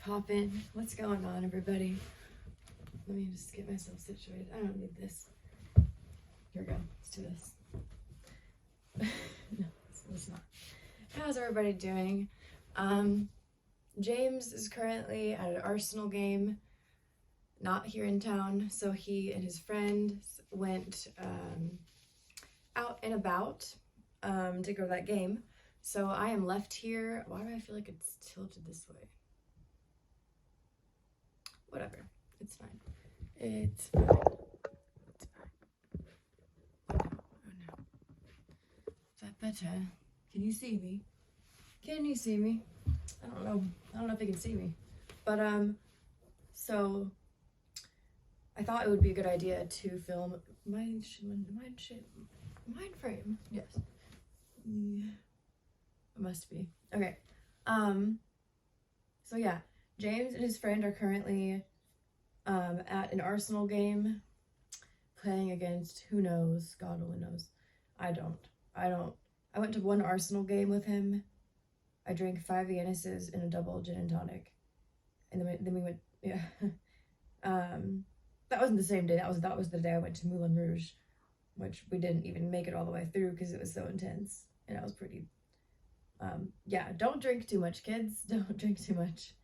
pop in. What's going on, everybody? Let me just get myself situated. I don't need this. Here we go. Let's do this. No, it's not. How's everybody doing? James is currently at an Arsenal game, not here in town, so he and his friends went out and about to go to that game. So I am left here. Why do I feel like it's tilted this way? Whatever. It's fine. It's fine. It's fine. Oh no. Is that better? Can you see me? Can you see me? I don't know. I don't know if they can see me. But so I thought it would be a good idea to film mind frame. Yes. Yeah. It must be. Okay. So yeah, James and his friend are currently at an Arsenal game playing against who knows? God only knows. I don't. I went to one Arsenal game with him. I drank 5 Guinnesses and a double gin and tonic. And then we went, yeah. That wasn't the same day. That was the day I went to Moulin Rouge, which we didn't even make it all the way through because it was so intense. And I was pretty, yeah, don't drink too much, kids. Don't drink too much.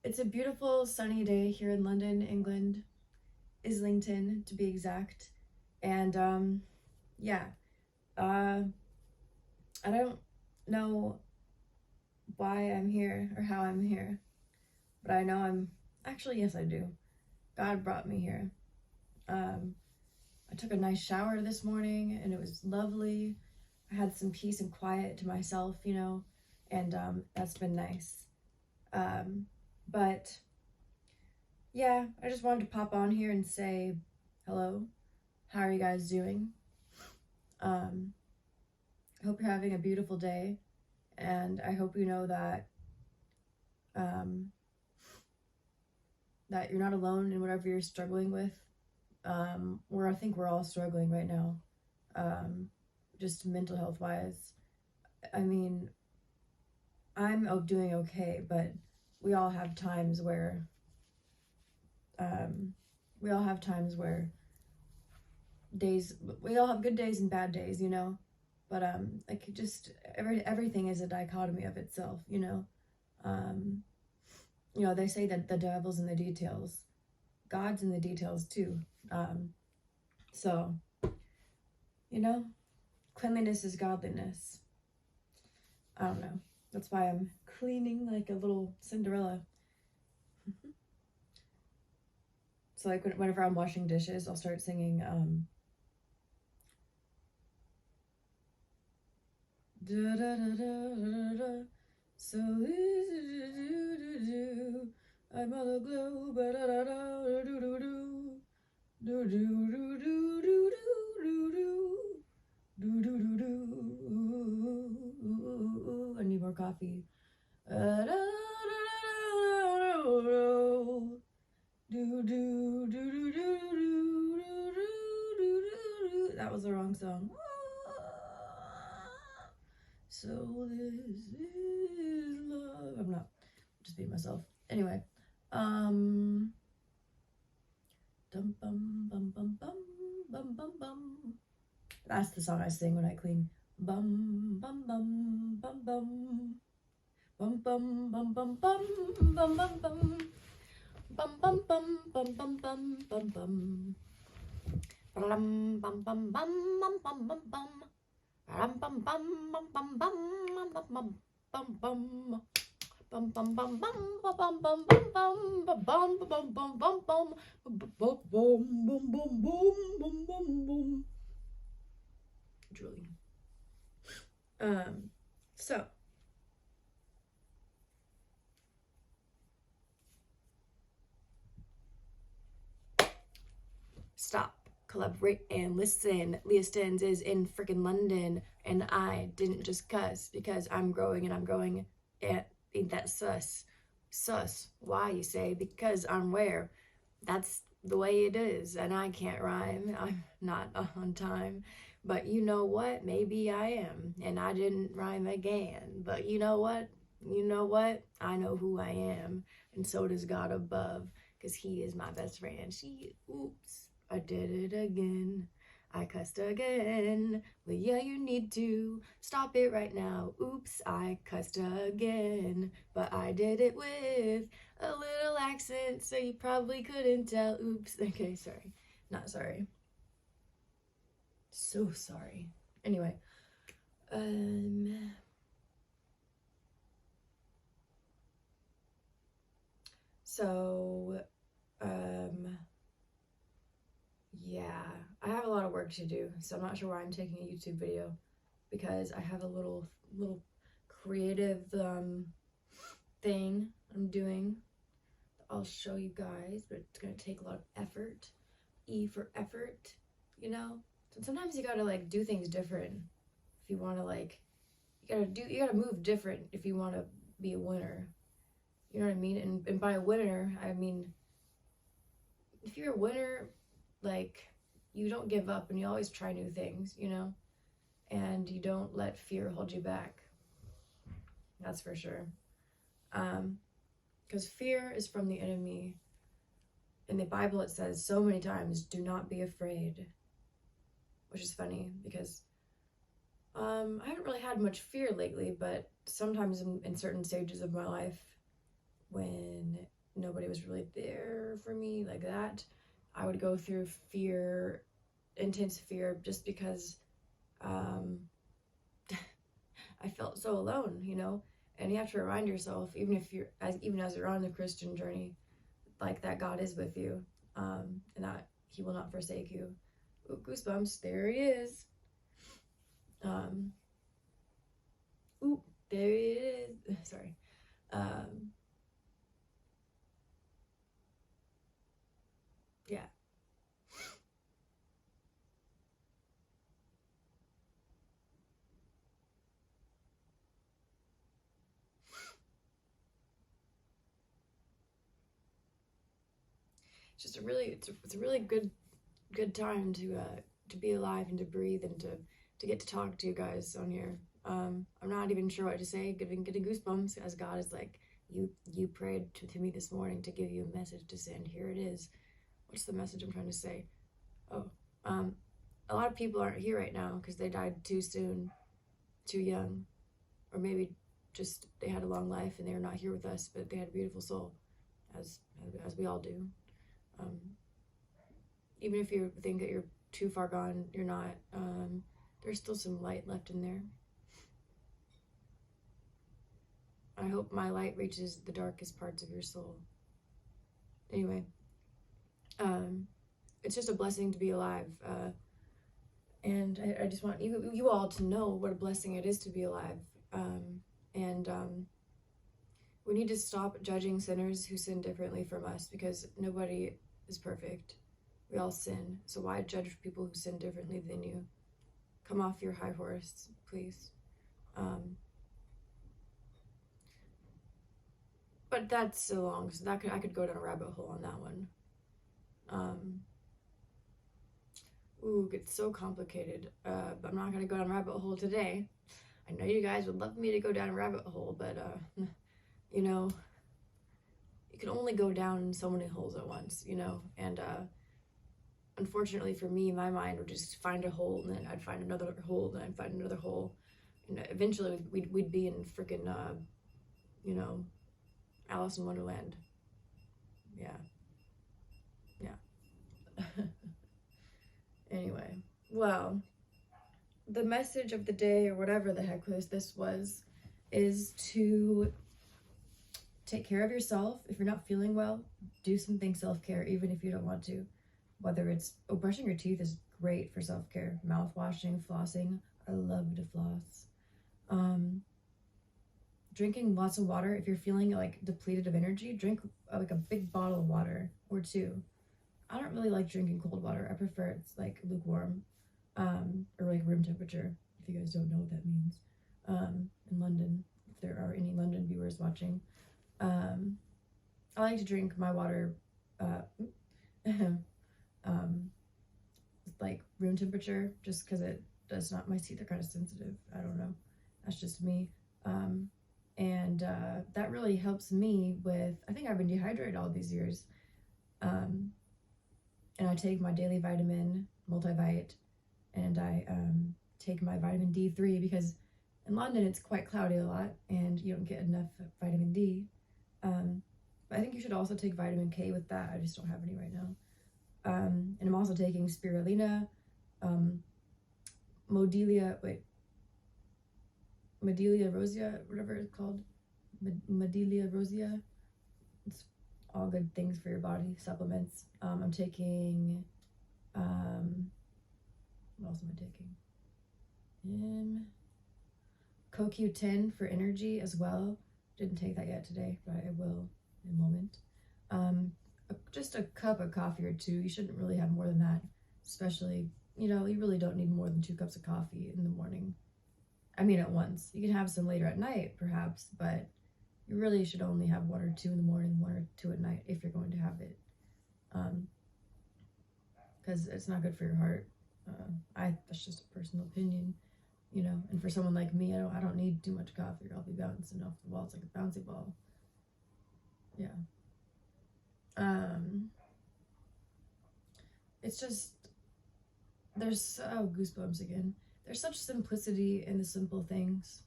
It's a beautiful sunny day here in London, England, Islington to be exact. And, yeah, I don't know why I'm here or how I'm here, but I know yes, I do. God brought me here. I took a nice shower this morning and it was lovely. I had some peace and quiet to myself, you know, and that's been nice. But yeah, I just wanted to pop on here and say hello. How are you guys doing? I hope you're having a beautiful day, and I hope you know that that you're not alone in whatever you're struggling with. I think we're all struggling right now, just mental health wise. I mean, I'm doing okay, but we all have times where we all have good days and bad days, you know, but like just everything is a dichotomy of itself, you know. You know, they say that the devil's in the details. God's in the details too. So, you know, cleanliness is godliness. I don't know. That's why I'm cleaning like a little Cinderella. So like whenever I'm washing dishes, I'll start singing, da da da da da da. So I'm on the globe, da da da da do do do do do do do do do do do do. I need more coffee. That was the wrong song. So this is love. I'm not just being myself. Anyway, dum bum bum bum bum bum bum bum. That's the song I sing when I clean. Bum bum bum bum bum. Bum bum bum bum bum bum bum bum. Bum bum bum bum bum bum bum bum. Bum bum bum bum bum bum bum bum. Bum bum bum bum bum bum bum bum bum bum. Bum bum bum bum bum bum bum bum bum bum bum bum bum bum bum bum bum bum bum. Julie. So stop, collaborate, and listen. Leah Stens is in freaking London, and I didn't just cuss because I'm growing and I'm growing. Ain't that sus? Sus. Why, you say? Because I'm where? That's the way it is, and I can't rhyme. I'm not on time. But you know what? Maybe I am. And I didn't rhyme again. But you know what? You know what? I know who I am. And so does God above. Because he is my best friend. Oops, I did it again. I cussed again. Well, yeah, you need to stop it right now. Oops, I cussed again. But I did it with a little accent, so you probably couldn't tell. Oops. Okay, sorry. Not sorry. So sorry. Anyway, so, yeah, I have a lot of work to do, so I'm not sure why I'm taking a YouTube video, because I have a little creative, thing I'm doing. I'll show you guys, but it's gonna take a lot of effort. E for effort, you know? So sometimes you gotta, like, do things different if you wanna, like, you gotta move different if you wanna be a winner. You know what I mean? And by a winner, I mean, if you're a winner, like, you don't give up and you always try new things, you know? And you don't let fear hold you back. That's for sure. Because fear is from the enemy. In the Bible, it says so many times, do not be afraid. Which is funny because I haven't really had much fear lately, but sometimes in certain stages of my life, when nobody was really there for me like that, I would go through fear, intense fear, just because I felt so alone, you know? And you have to remind yourself, even as you're on the Christian journey, like, that God is with you, and that he will not forsake you. Ooh, goosebumps, there he is. Ooh, there he is. Sorry. Yeah. It's just it's a really good time to be alive and to breathe and to get to talk to you guys on here. I'm not even sure what to say. Getting goosebumps as God is like, you prayed to me this morning to give you a message to send. Here it is. What's the message I'm trying to say? Oh, a lot of people aren't here right now because they died too soon, too young, or maybe just they had a long life and they're not here with us, but they had a beautiful soul, as we all do. Even if you think that you're too far gone, you're not. There's still some light left in there. I hope my light reaches the darkest parts of your soul. Anyway, it's just a blessing to be alive. And I just want you all to know what a blessing it is to be alive. We need to stop judging sinners who sin differently from us, because nobody is perfect. We all sin. So why judge people who sin differently than you? Come off your high horse, please. But that's so long, so I could go down a rabbit hole on that one. Ooh, it's so complicated. But I'm not gonna go down a rabbit hole today. I know you guys would love me to go down a rabbit hole, but you know, you can only go down so many holes at once, you know, and unfortunately for me, my mind would just find a hole, and then I'd find another hole, and I'd find another hole, and eventually we'd be in freaking you know, Alice in Wonderland. Yeah. Anyway, well, the message of the day, or whatever the heck this was, is to take care of yourself. If you're not feeling well, do something self-care, even if you don't want to. Whether it's, brushing your teeth is great for self-care. Mouth washing, flossing. I love to floss. Drinking lots of water. If you're feeling like depleted of energy, drink like a big bottle of water or two. I don't really like drinking cold water. I prefer it's like lukewarm, or like room temperature, if you guys don't know what that means. In London, if there are any London viewers watching. I like to drink my water like room temperature, just because it does not. My teeth are kind of sensitive. I don't know. That's just me. And that really helps me with, I think I've been dehydrated all these years. And I take my daily vitamin, multivite, and I take my vitamin D3 because in London it's quite cloudy a lot and you don't get enough vitamin D. But I think you should also take vitamin K with that. I just don't have any right now. And I'm also taking spirulina, Modelia rosea, whatever it's called. Modelia rosea. It's all good things for your body, supplements. I'm taking, what else am I taking? CoQ10 for energy as well. Didn't take that yet today, but I will in a moment. Just a cup of coffee or two. You shouldn't really have more than that, especially, you really don't need more than 2 cups of coffee in the morning. I mean, at once. You can have some later at night, perhaps, but you really should only have 1 or 2 in the morning, 1 or 2 at night if you're going to have it. Because it's not good for your heart. That's just a personal opinion, and for someone like me, I don't need too much coffee or I'll be bouncing off the wall. It's like a bouncy ball. Yeah. It's just, there's, goosebumps again. There's such simplicity in the simple things.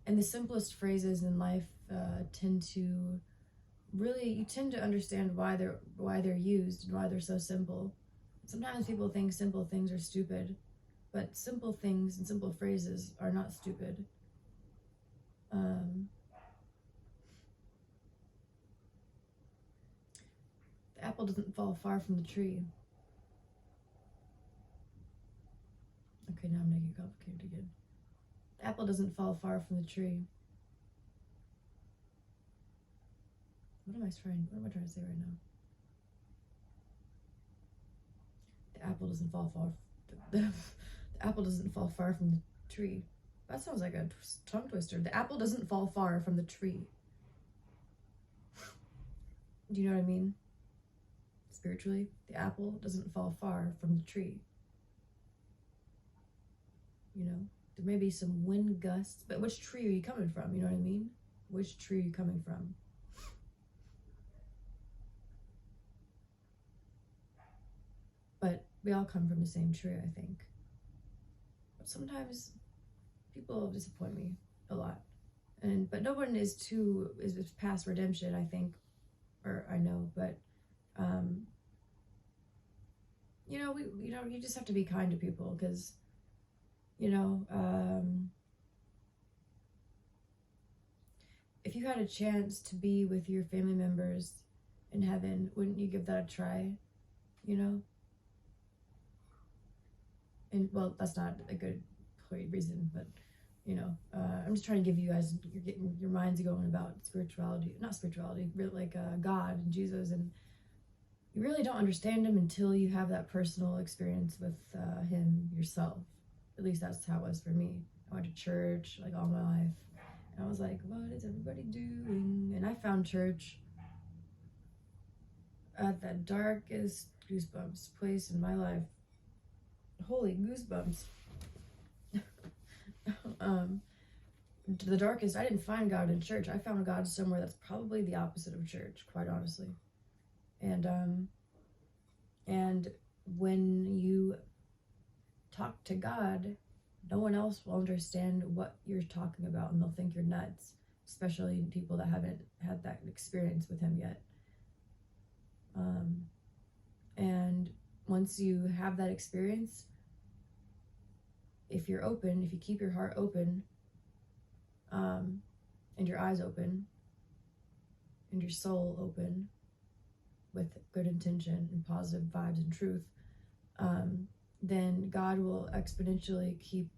And the simplest phrases in life tend to understand why they're used and why they're so simple. Sometimes people think simple things are stupid, but simple things and simple phrases are not stupid. The apple doesn't fall far from the tree. Okay, now I'm making it complicated again. The apple doesn't fall far from the tree. What am I trying to say right now? The apple doesn't fall far. The apple doesn't fall far from the tree. That sounds like a tongue twister. The apple doesn't fall far from the tree. Do you know what I mean? Spiritually, the apple doesn't fall far from the tree. There may be some wind gusts, but which tree are you coming from? You know what I mean? Which tree are you coming from? But we all come from the same tree, I think. But sometimes people disappoint me a lot. But no one is past redemption, I think, or I know, but you just have to be kind to people because if you had a chance to be with your family members in heaven, wouldn't you give that a try? And well, that's not a good reason, but I'm just trying to give you guys, you're getting your minds going about not spirituality, like God and Jesus, and you really don't understand him until you have that personal experience with him yourself. At least that's how it was for me. I went to church like all my life, and I was like, what is everybody doing? And I found church at the darkest goosebumps place in my life. Holy goosebumps. The darkest, I didn't find God in church. I found God somewhere that's probably the opposite of church, quite honestly. And when you talk to God, no one else will understand what you're talking about, and they'll think you're nuts, especially people that haven't had that experience with him yet. And once you have that experience, if you're open, if you keep your heart open, and your eyes open, and your soul open, with good intention and positive vibes and truth, then God will exponentially keep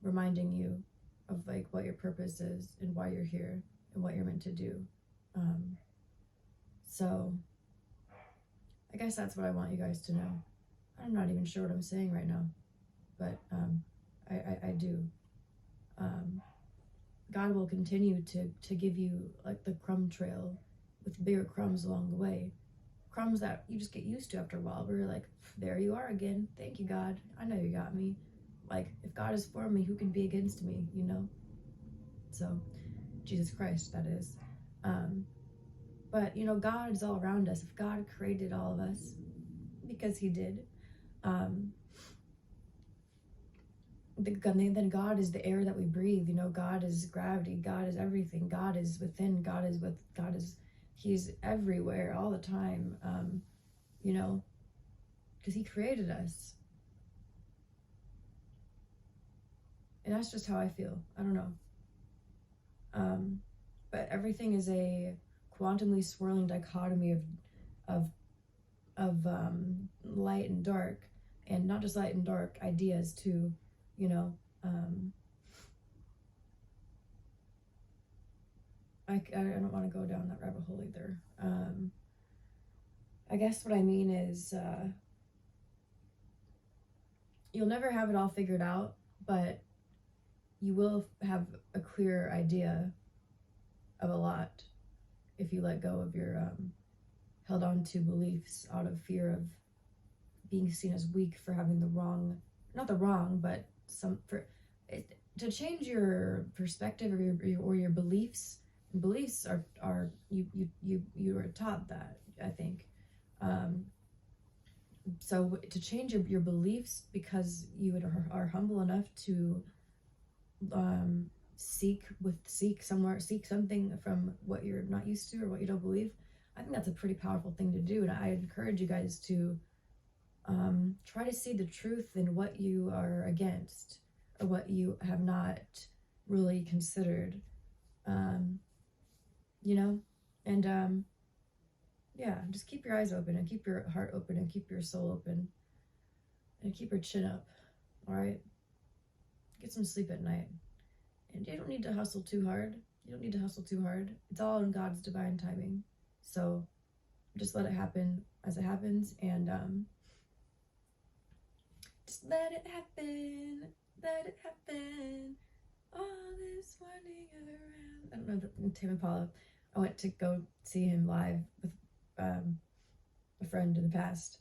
reminding you of like what your purpose is and why you're here and what you're meant to do. So I guess that's what I want you guys to know. I'm not even sure what I'm saying right now, but I do. God will continue to give you like the crumb trail with bigger crumbs along the way. crumbs that you just get used to after a while. We're like, there you are again. Thank you, God. I know you got me. Like, if God is for me, who can be against me, you know? So, Jesus Christ, that is. But, you know, God is all around us. If God created all of us, because he did, then God is the air that we breathe. You know, God is gravity. God is everything. God is within. He's everywhere all the time. You know, because he created us. And that's just how I feel. I don't know. But everything is a quantumly swirling dichotomy of light and dark, and not just light and dark ideas too, you know. I don't want to go down that rabbit hole either. I guess what I mean is you'll never have it all figured out, but you will have a clear idea of a lot if you let go of your held on to beliefs out of fear of being seen as weak for having but to change your perspective or your beliefs. Beliefs are you are taught that, I think. So to change your beliefs because you are humble enough to seek something from what you're not used to or what you don't believe, I think that's a pretty powerful thing to do. And I encourage you guys to try to see the truth in what you are against or what you have not really considered, you know. And yeah, just keep your eyes open and keep your heart open and keep your soul open and keep your chin up. All right, get some sleep at night. And you don't need to hustle too hard. It's all in God's divine timing. So just let it happen as it happens, and just let it happen. All this winding around. I don't know the Tame Impala. I went to go see him live with a friend in the past.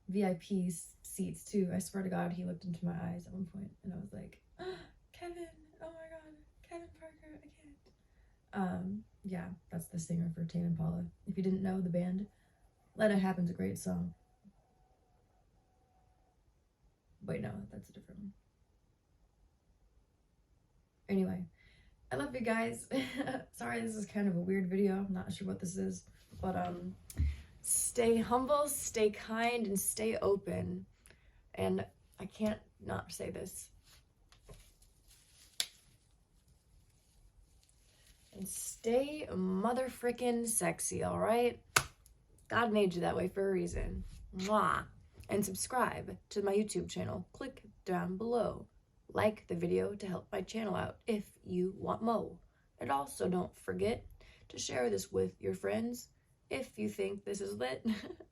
VIP seats too. I swear to God, he looked into my eyes at one point, and I was like, oh, Kevin, oh my God, Kevin Parker, I can't. Yeah, that's the singer for Tame Impala. If you didn't know the band, Let It Happen's a great song. Wait, no, that's a different one. Anyway, I love you guys. Sorry, this is kind of a weird video. I'm not sure what this is, but stay humble, stay kind, and stay open. And I can't not say this. And stay motherfrickin' sexy, all right? God made you that way for a reason. Mwah. And subscribe to my YouTube channel. Click down below. Like the video to help my channel out if you want mo. And also don't forget to share this with your friends if you think this is lit.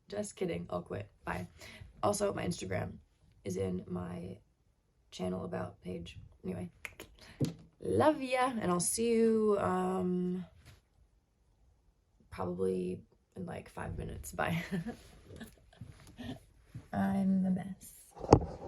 Just kidding. I'll quit. Bye. Also, my Instagram is in my channel about page. Anyway. Love ya, and I'll see you probably in like 5 minutes. Bye. I'm a mess.